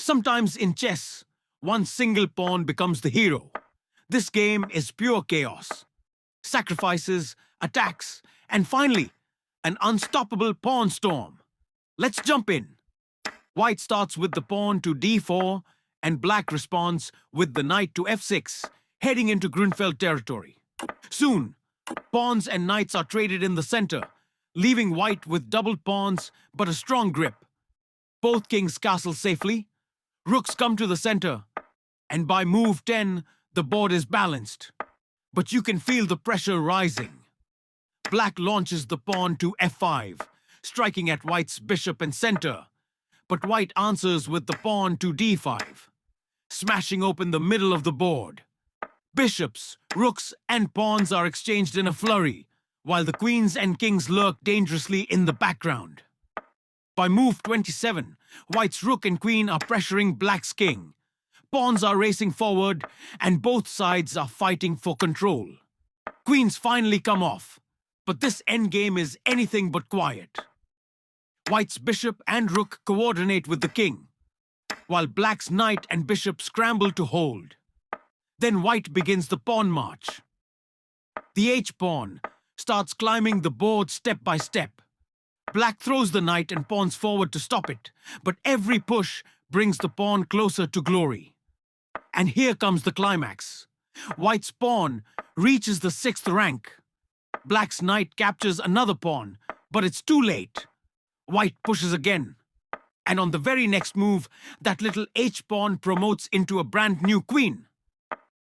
Sometimes in chess, one single pawn becomes the hero. This game is pure chaos. Sacrifices, attacks, and finally, an unstoppable pawn storm. Let's jump in. White starts with the pawn to d4, and black responds with the knight to f6, heading into Grunfeld territory. Soon, pawns and knights are traded in the center, leaving white with doubled pawns but a strong grip. Both kings castle safely. Rooks come to the center, and by move 10, the board is balanced. But you can feel the pressure rising. Black launches the pawn to f5, striking at white's bishop and center. But white answers with the pawn to d5, smashing open the middle of the board. Bishops, rooks, and pawns are exchanged in a flurry, while the queens and kings lurk dangerously in the background. By move 27, white's rook and queen are pressuring black's king. Pawns are racing forward, and both sides are fighting for control. Queens finally come off, but this endgame is anything but quiet. White's bishop and rook coordinate with the king, while black's knight and bishop scramble to hold. Then white begins the pawn march. The h-pawn starts climbing the board step by step. Black throws the knight and pawns forward to stop it, but every push brings the pawn closer to glory. And here comes the climax. White's pawn reaches the 6th rank. Black's knight captures another pawn, but it's too late. White pushes again. And on the very next move, that little h-pawn promotes into a brand new queen.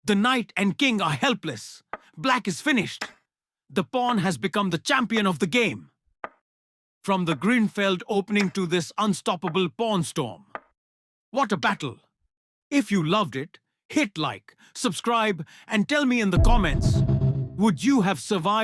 The knight and king are helpless. Black is finished. The pawn has become the champion of the game. From the Grunfeld opening to this unstoppable pawn storm. What a battle! If you loved it, hit like, subscribe, and tell me in the comments, would you have survived